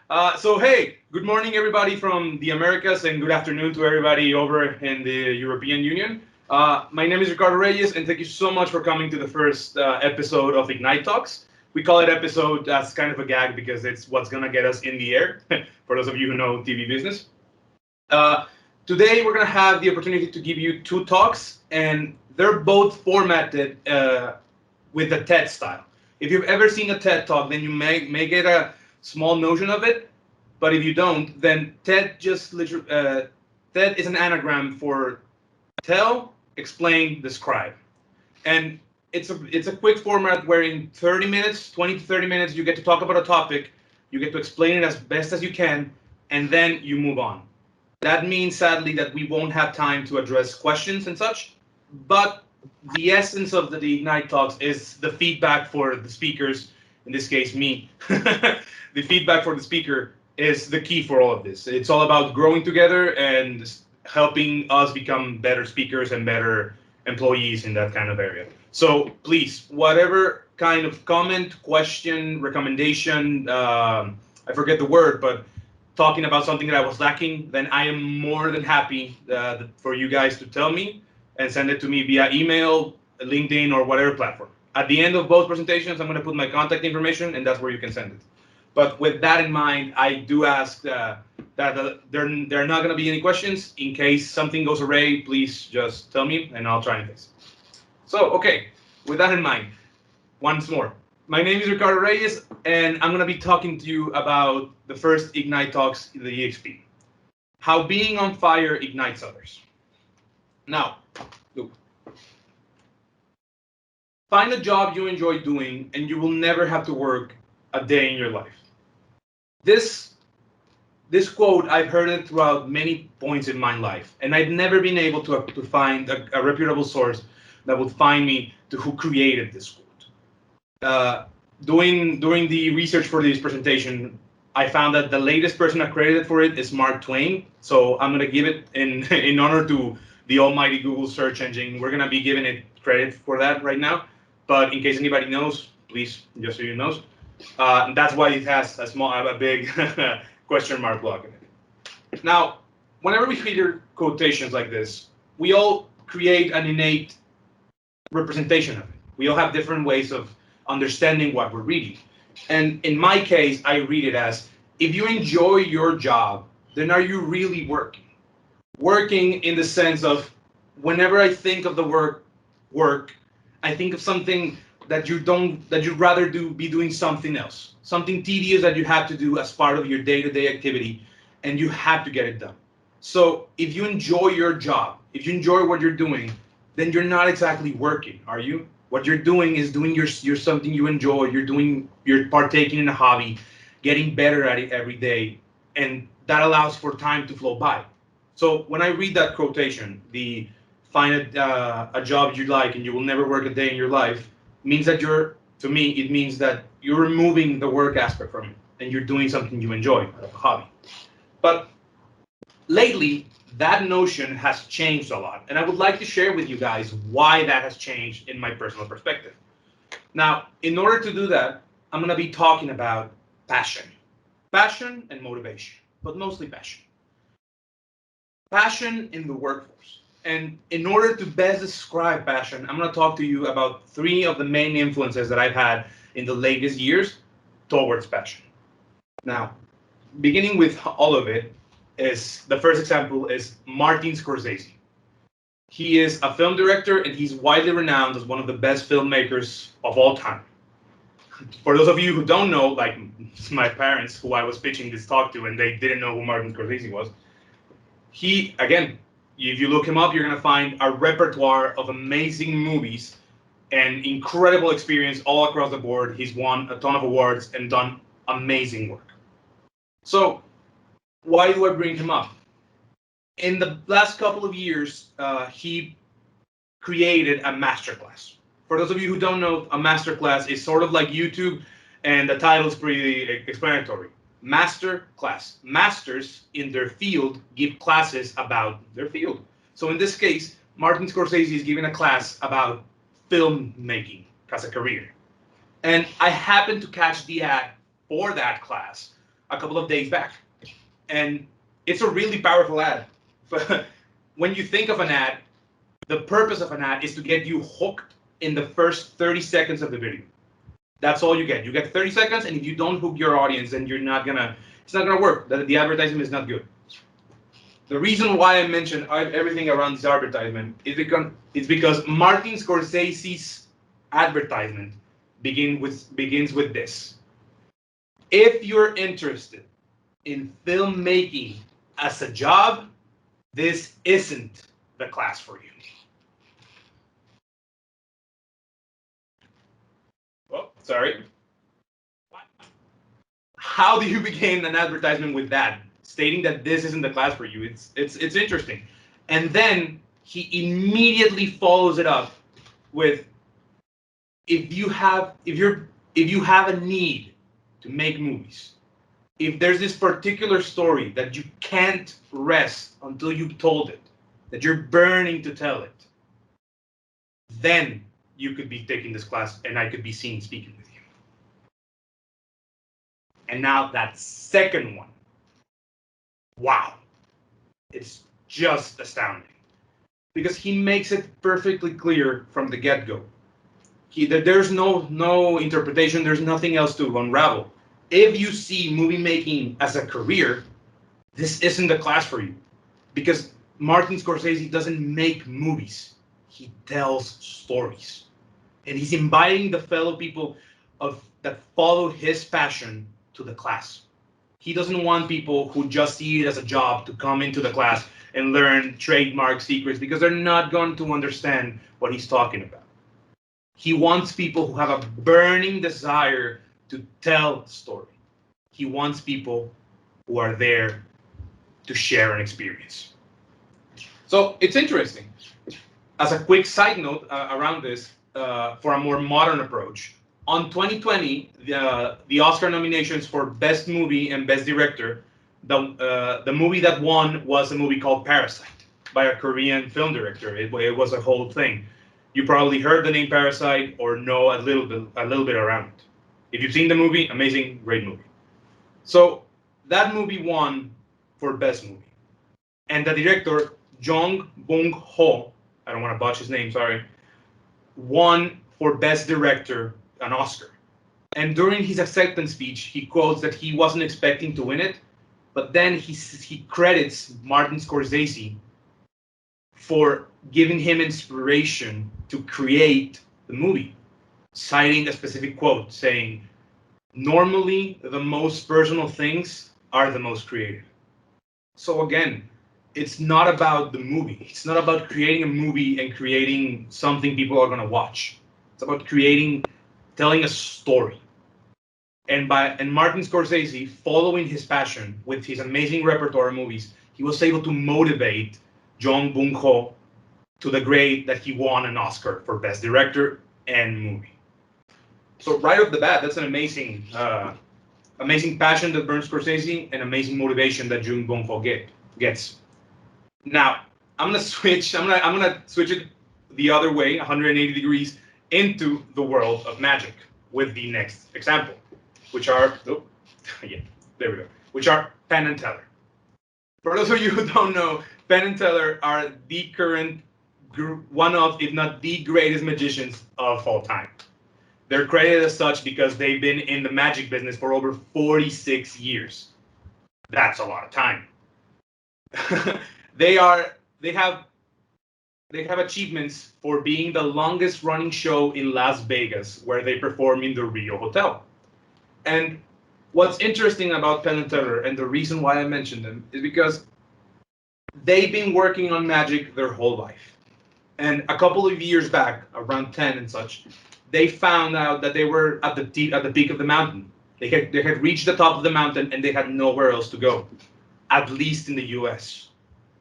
Hey, good morning, everybody from the Americas, and good afternoon to everybody over in the European Union. My name is Ricardo Reyes, and thank you so much for coming to the first episode of Ignite Talks. We call it episode as kind of a gag because it's what's going to get us in the air, for those of you who know TV business. Uh, Today, we're going to have the opportunity to give you two talks, and they're both formatted with the TED style. If you've ever seen a TED talk, then you may get a small notion of it. But if you don't, then TED just literally TED is an anagram for tell, explain, describe, and it's a quick format where in 30 minutes, 20 to 30 minutes, you get to talk about a topic, you get to explain it as best as you can, and then you move on. That means sadly that we won't have time to address questions and such, but the essence of the Ignite Talks is the feedback for the speakers, in this case me. The feedback for the speaker is the key for all of this. It's all about growing together and helping us become better speakers and better employees in that kind of area. So please, whatever kind of comment, question, recommendation, I forget the word, but talking about something that I was lacking, then I am more than happy for you guys to tell me and send it to me via email, LinkedIn, or whatever platform. At the end of both presentations, I'm going to put my contact information, and that's where you can send it. But with that in mind, I do ask that there are not going to be any questions. In case something goes awry, please just tell me, and I'll try and fix it. So, okay, with that in mind, once more, my name is Ricardo Reyes, and I'm going to be talking to you about the first Ignite Talks, the EXP. How being on fire ignites others. Now, look. Find a job you enjoy doing, and you will never have to work a day in your life. This quote, I've heard it throughout many points in my life, and I've never been able to find a reputable source that would find me to who created this quote. During the research for this presentation, I found that the latest person accredited for it is Mark Twain. So I'm gonna give it in honor to the almighty Google search engine. We're gonna be giving it credit for that right now. But in case anybody knows, please, just so you know, that's why it has a big question mark block in it. Now, whenever we hear quotations like this, we all create an innate representation of it. We all have different ways of understanding what we're reading. And in my case, I read it as, if you enjoy your job, then are you really working? Working in the sense of, whenever I think of the word work, I think of something that you'd rather be doing something else, something tedious that you have to do as part of your day-to-day activity, and you have to get it done. So if you enjoy your job, if you enjoy what you're doing, then you're not exactly working, are you? What you're doing is doing your something you enjoy. You're partaking in a hobby, getting better at it every day, and that allows for time to flow by. So when I read that quotation, the find a job you like and you will never work a day in your life, means that to me, it means that you're removing the work aspect from it and you're doing something you enjoy, a hobby. But lately, that notion has changed a lot. And I would like to share with you guys why that has changed in my personal perspective. Now, in order to do that, I'm going to be talking about passion. Passion and motivation, but mostly passion. Passion in the workforce. And in order to best describe passion, I'm going to talk to you about three of the main influences that I've had in the latest years towards passion. Now, beginning with all of it, is the first example is Martin Scorsese. He is a film director and he's widely renowned as one of the best filmmakers of all time. For those of you who don't know, like my parents who I was pitching this talk to and they didn't know who Martin Scorsese was, he, again, if you look him up, you're going to find a repertoire of amazing movies and incredible experience all across the board. He's won a ton of awards and done amazing work. So why do I bring him up? In the last couple of years, he created a masterclass. For those of you who don't know, a masterclass is sort of like YouTube, and the title is pretty explanatory. Master class. Masters in their field give classes about their field. So in this case, Martin Scorsese is giving a class about filmmaking as a career. And I happened to catch the ad for that class a couple of days back. And it's a really powerful ad. When you think of an ad, the purpose of an ad is to get you hooked in the first 30 seconds of the video. That's all you get. You get 30 seconds, and if you don't hook your audience, then it's not gonna work. The advertisement is not good. The reason why I mentioned everything around this advertisement is because Martin Scorsese's advertisement begins with this. If you're interested in filmmaking as a job, this isn't the class for you. Oh, sorry. How do you begin an advertisement with that, stating that this isn't the class for you? It's interesting. And then he immediately follows it up with, if you have a need to make movies, if there's this particular story that you can't rest until you've told it, that you're burning to tell it, then you could be taking this class and I could be seen speaking with you. And now that second one, wow, it's just astounding. Because he makes it perfectly clear from the get-go. There's no interpretation, there's nothing else to unravel. If you see movie making as a career, this isn't the class for you. Because Martin Scorsese doesn't make movies, he tells stories. And he's inviting the fellow people that follow his passion to the class. He doesn't want people who just see it as a job to come into the class and learn trademark secrets, because they're not going to understand what he's talking about. He wants people who have a burning desire to tell the story. He wants people who are there to share an experience. So it's interesting. As a quick side note around this, for a more modern approach, on 2020, the Oscar nominations for Best Movie and Best Director, the movie that won was a movie called Parasite by a Korean film director. It was a whole thing. You probably heard the name Parasite or know a little bit around it. If you've seen the movie, amazing, great movie. So that movie won for Best Movie. And the director, Jong Bong-ho, I don't want to botch his name, sorry, won for Best Director an Oscar. And during his acceptance speech, he quotes that he wasn't expecting to win it, but then he credits Martin Scorsese for giving him inspiration to create the movie, citing a specific quote saying, "Normally, the most personal things are the most creative." So again, it's not about the movie. It's not about creating a movie and creating something people are going to watch. It's about telling a story. And Martin Scorsese, following his passion with his amazing repertoire of movies, he was able to motivate Jong Bong-ho to the grade that he won an Oscar for Best Director and Movie. So right off the bat, that's an amazing passion that burns Scorsese and amazing motivation that Jong Bong-ho gets. Now, I'm gonna switch it the other way, 180 degrees, into the world of magic with the next example, which are which are Penn and Teller. For those of you who don't know, Penn and Teller are the current one of, if not the greatest magicians of all time. They're credited as such because they've been in the magic business for over 46 years. That's a lot of time. They have achievements for being the longest running show in Las Vegas, where they perform in the Rio Hotel. And what's interesting about Penn and Teller, and the reason why I mentioned them, is because they've been working on magic their whole life. And a couple of years back, around 10 and such, they found out that they were at the peak of the mountain. They had reached the top of the mountain and they had nowhere else to go, at least in the US.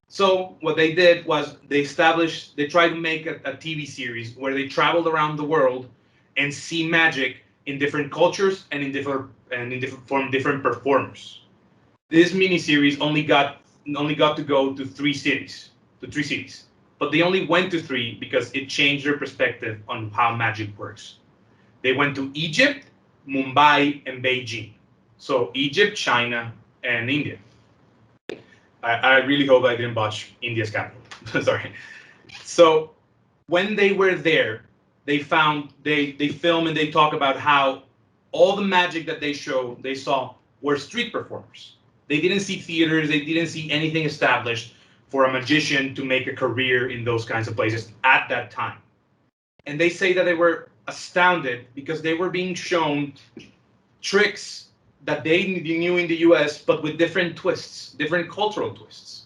So what they did was they tried to make a TV series where they traveled around the world and see magic in different cultures and from different performers. This miniseries only got to go to three cities, but they only went to three because it changed their perspective on how magic works. They went to Egypt, Mumbai, and Beijing. So Egypt, China, and India. I really hope I didn't botch India's capital. Sorry. So when they were there, they film and they talk about how all the magic that they saw were street performers. They didn't see theaters, they didn't see anything established for a magician to make a career in those kinds of places at that time. And they say that they were astounded because they were being shown tricks that they knew in the US, but with different twists, different cultural twists.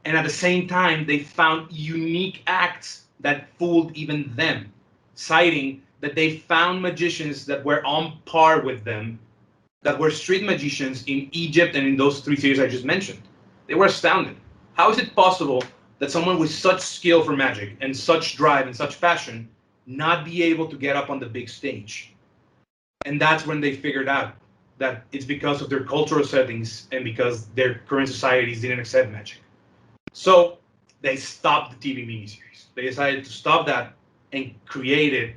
And at the same time, they found unique acts that fooled even them, citing that they found magicians that were on par with them, that were street magicians in Egypt and in those three cities I just mentioned. They were astounded. How is it possible that someone with such skill for magic and such drive and such passion not be able to get up on the big stage? And that's when they figured out that it's because of their cultural settings and because their current societies didn't accept magic. So they stopped the TV miniseries. They decided to stop that and created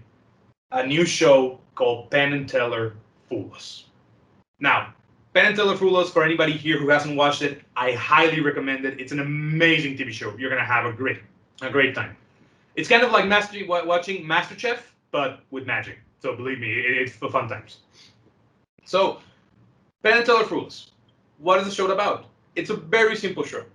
a new show called Penn and Teller Fool Us. Now, Penn and Teller Fool Us, for anybody here who hasn't watched it, I highly recommend it. It's an amazing TV show. You're gonna have a great time. It's kind of like watching MasterChef, but with magic. So believe me, it's for fun times. So, Penn and Teller Fool Us. What is the show about? It's a very simple show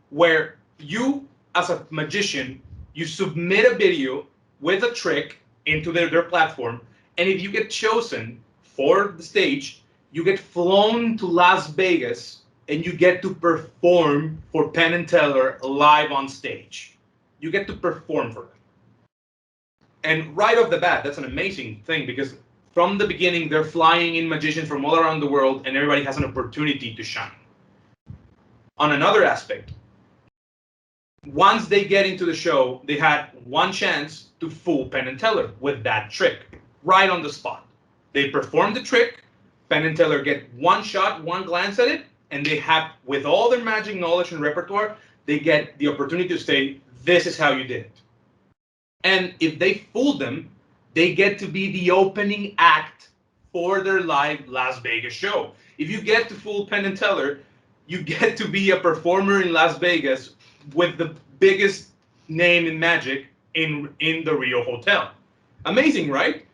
where you, as a magician, you submit a video with a trick into their platform, and if you get chosen for the stage, you get flown to Las Vegas and you get to perform for Penn and Teller live on stage. You get to perform for them. And right off the bat, that's an amazing thing because from the beginning, they're flying in magicians from all around the world and everybody has an opportunity to shine. On another aspect, once they get into the show, they had one chance to fool Penn and Teller with that trick, right on the spot. They perform the trick, Penn and Teller get one shot, one glance at it, and they have, with all their magic knowledge and repertoire, they get the opportunity to say, this is how you did it. And if they fool them, they get to be the opening act for their live Las Vegas show. If you get to fool Penn and Teller, you get to be a performer in Las Vegas with the biggest name in magic in the Rio Hotel. Amazing, right?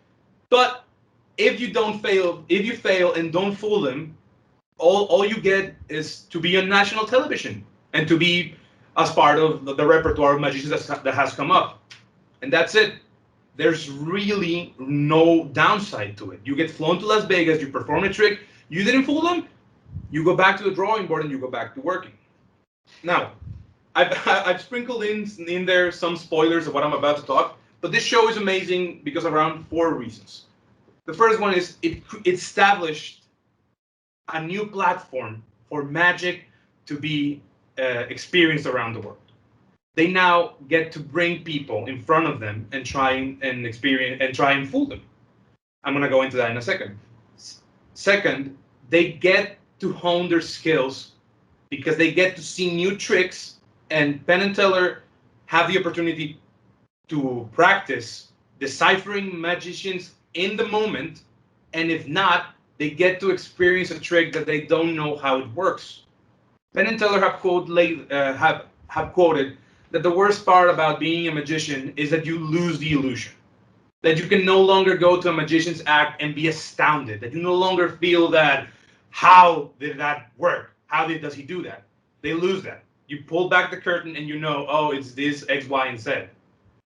But if you fail and don't fool them, all you get is to be on national television and to be as part of the repertoire of magicians that has come up. And that's it. There's really no downside to it. You get flown to Las Vegas, you perform a trick, you didn't fool them, you go back to the drawing board and you go back to working. Now, I've sprinkled in there some spoilers of what I'm about to talk, but this show is amazing because of around 4 reasons. The first one is it established a new platform for magic to be experienced around the world. They now get to bring people in front of them and try and fool them. I'm gonna go into that in a second. Second, they get to hone their skills because they get to see new tricks, and Penn and Teller have the opportunity to practice deciphering magicians in the moment, and if not, they get to experience a trick that they don't know how it works. Penn and Teller have quoted that the worst part about being a magician is that you lose the illusion. That you can no longer go to a magician's act and be astounded. That you no longer feel that, how did that work? Does he do that? They lose that. You pull back the curtain and you know, oh, it's this, X, Y, and Z.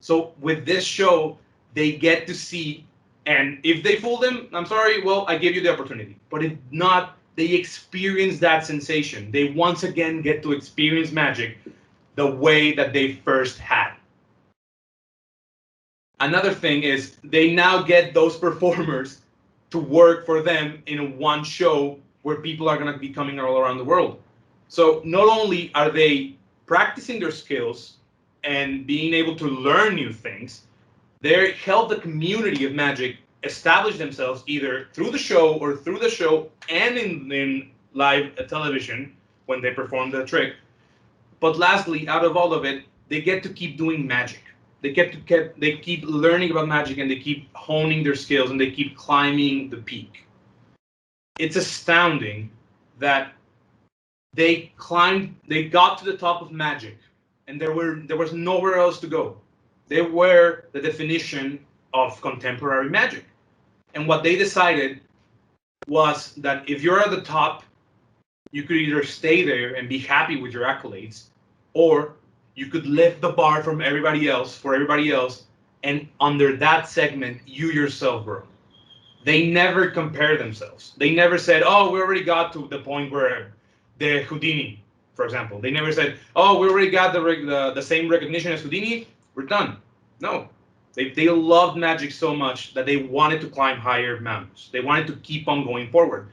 So with this show, they get to see, and if they fool them, I'm sorry, well, I gave you the opportunity. But if not, they experience that sensation. They once again get to experience magic the way that they first had. Another thing is they now get those performers to work for them in one show where people are going to be coming all around the world. So not only are they practicing their skills and being able to learn new things, they help the community of magic establish themselves either through the show or through the show and in live television when they perform the trick. But lastly, out of all of it, they get to keep doing magic. They keep learning about magic and they keep honing their skills and they keep climbing the peak. it's astounding that they got to the top of magic, and there was nowhere else to go. They were the definition of contemporary magic. And what they decided was that if you're at the top, you could either stay there and be happy with your accolades, or you could lift the bar from everybody else, for everybody else, and under that segment, you yourself grow. They never compared themselves. They never said, oh, we already got to the point where the Houdini, for example. They never said, oh, we already got the same recognition as Houdini, we're done. No. They loved magic so much that they wanted to climb higher mountains. They wanted to keep on going forward.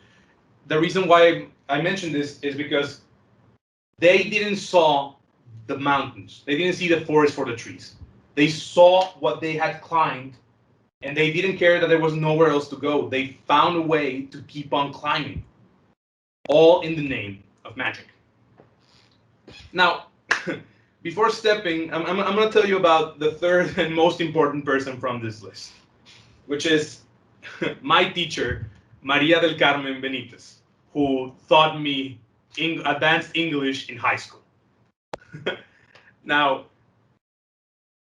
The reason why I mentioned this is because they didn't saw the mountains. They didn't see the forest for the trees. They saw what they had climbed, and they didn't care that there was nowhere else to go. They found a way to keep on climbing, all in the name of magic. Now, before stepping, I'm going to tell you about the third and most important person from this list, which is my teacher, Maria del Carmen Benitez, who taught me advanced English in high school. Now,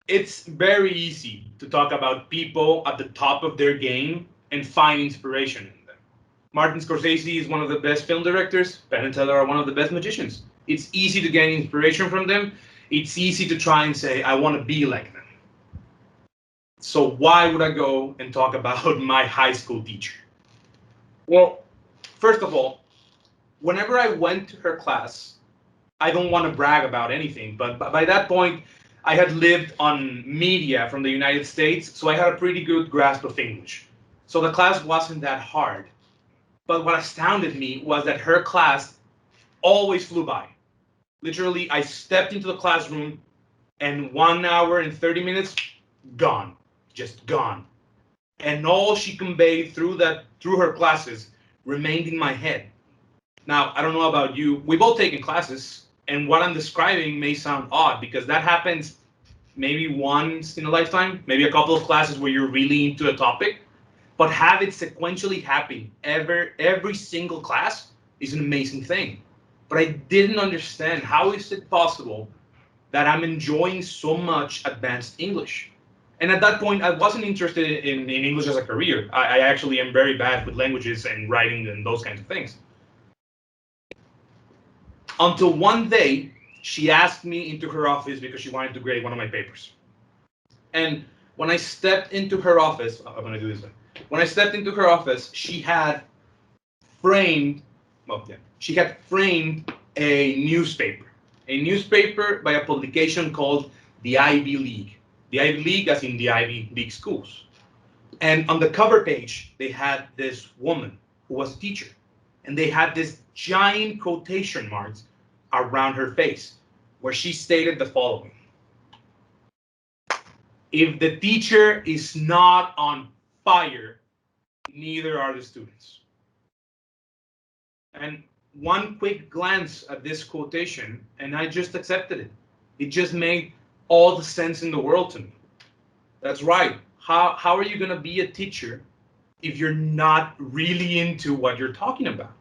it's very easy to talk about people at the top of their game and find inspiration in them. Martin Scorsese is one of the best film directors. Penn and Teller are one of the best magicians. It's easy to get inspiration from them. It's easy to try and say, I want to be like them. So why would I go and talk about my high school teacher? Well, first of all, whenever I went to her class, I don't want to brag about anything, but by that point, I had lived on media from the United States, so I had a pretty good grasp of English. So the class wasn't that hard. But what astounded me was that her class always flew by. Literally, I stepped into the classroom, and 1 hour and 30 minutes, gone, just gone. And all she conveyed through her classes remained in my head. Now, I don't know about you, we've all taken classes, and what I'm describing may sound odd because that happens maybe once in a lifetime, maybe a couple of classes where you're really into a topic, but have it sequentially happen every single class is an amazing thing. But I didn't understand, how is it possible that I'm enjoying so much advanced English? And at that point, I wasn't interested in English as a career. I actually am very bad with languages and writing and those kinds of things. Until one day, she asked me into her office because she wanted to grade one of my papers. And when I stepped into her office, I'm going to do this way. When I stepped into her office, she had framed a newspaper by a publication called the Ivy League. The Ivy League as in the Ivy League schools. And on the cover page, they had this woman who was a teacher. And they had this giant quotation marks around her face where she stated the following: if the teacher is not on fire, neither are the students. And one quick glance at this quotation, and I just accepted it. It just made all the sense in the world to me. That's right. How are you going to be a teacher if you're not really into what you're talking about?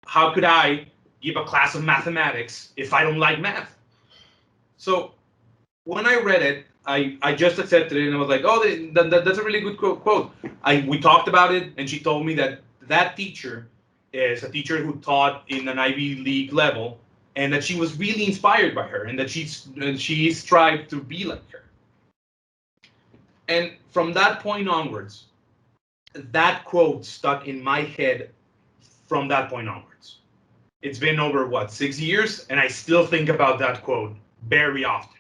How could I give a class of mathematics if I don't like math? So when I read it, I just accepted it and I was like, oh, that's a really good quote. We talked about it, and she told me that teacher is a teacher who taught in an Ivy League level, and that she was really inspired by her, and that she strived to be like her. And from that point onwards, that quote stuck in my head from that point onwards. It's been over, 6 years, and I still think about that quote very often.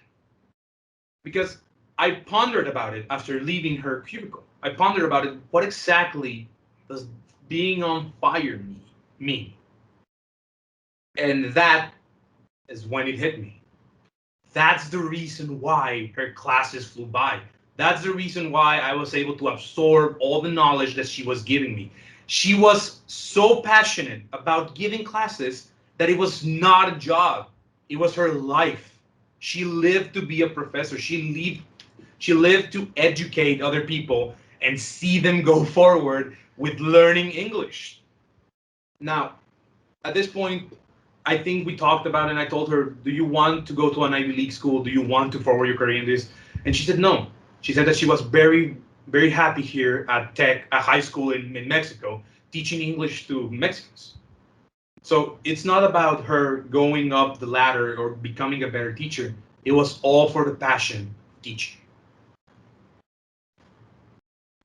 Because I pondered about it after leaving her cubicle. I pondered about it, what exactly does being on fire mean? And that is when it hit me. That's the reason why her classes flew by. That's the reason why I was able to absorb all the knowledge that she was giving me. She was so passionate about giving classes that it was not a job. It was her life. She lived to be a professor. She lived to educate other people and see them go forward with learning English. Now, at this point, I think we talked about it, and I told her, do you want to go to an Ivy League school? Do you want to forward your career in this? And she said no. She said that she was very, very happy here at Tech, a high school in Mexico, teaching English to Mexicans. So it's not about her going up the ladder or becoming a better teacher. It was all for the passion of teaching.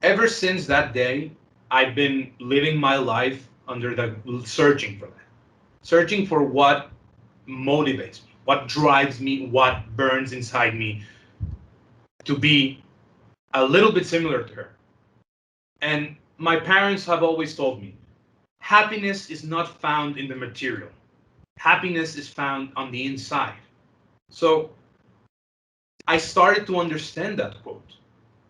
Ever since that day, I've been living my life under the searching for that, searching for what motivates me, what drives me, what burns inside me to be a little bit similar to her. And my parents have always told me, happiness is not found in the material. Happiness is found on the inside. So I started to understand that quote.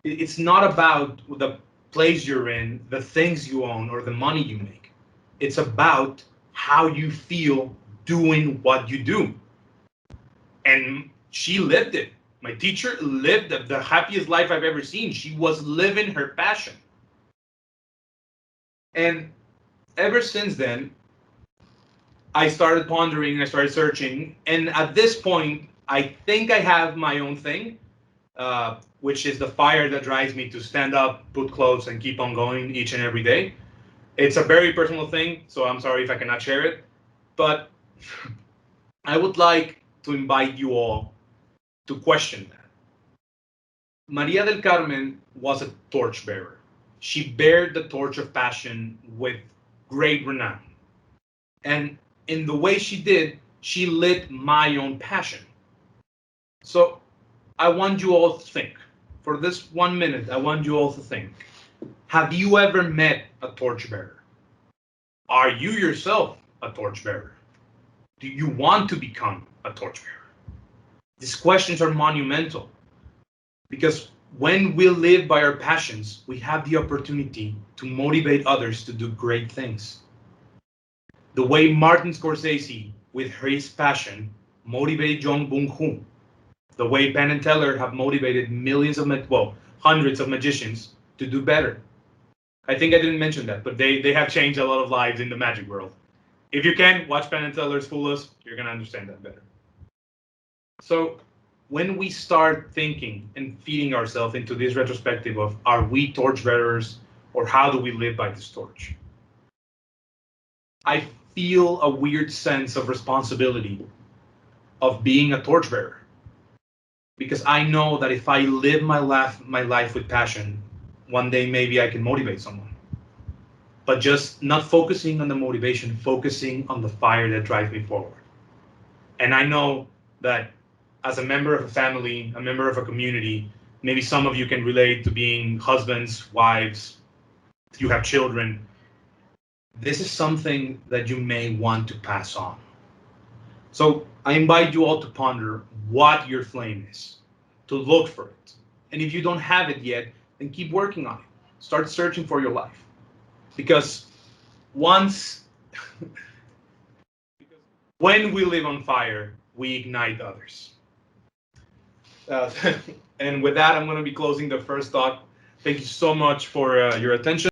It's not about the place you're in, the things you own, or the money you make. It's about how you feel doing what you do. And she lived it. My teacher lived the happiest life I've ever seen. She was living her passion. And ever since then, I started pondering, I started searching, and at this point, I think I have my own thing, which is the fire that drives me to stand up, put clothes, and keep on going each and every day. It's a very personal thing, so I'm sorry if I cannot share it, but I would like to invite you all to question that. Maria del Carmen was a torchbearer. She bared the torch of passion with great renown. And in the way she did, she lit my own passion. So I want you all to think, for this 1 minute, I want you all to think, have you ever met a torchbearer? Are you yourself a torchbearer? Do you want to become a torchbearer? These questions are monumental because when we live by our passions, we have the opportunity to motivate others to do great things. The way Martin Scorsese, with his passion, motivated Jong Bong-ho, the way Penn and Teller have motivated millions of, hundreds of magicians to do better. I think I didn't mention that, but they have changed a lot of lives in the magic world. If you can, watch Penn and Teller's Fool Us, you're going to understand that better. So when we start thinking and feeding ourselves into this retrospective of, are we torchbearers or how do we live by this torch? I feel a weird sense of responsibility of being a torchbearer. Because I know that if I live my life with passion, one day maybe I can motivate someone. But just not focusing on the motivation, focusing on the fire that drives me forward. And I know that as a member of a family, a member of a community, maybe some of you can relate to being husbands, wives, you have children. This is something that you may want to pass on. So I invite you all to ponder what your flame is, to look for it. And if you don't have it yet, then keep working on it. Start searching for your life. Because when we live on fire, we ignite others. And with that, I'm going to be closing the first talk. Thank you so much for your attention.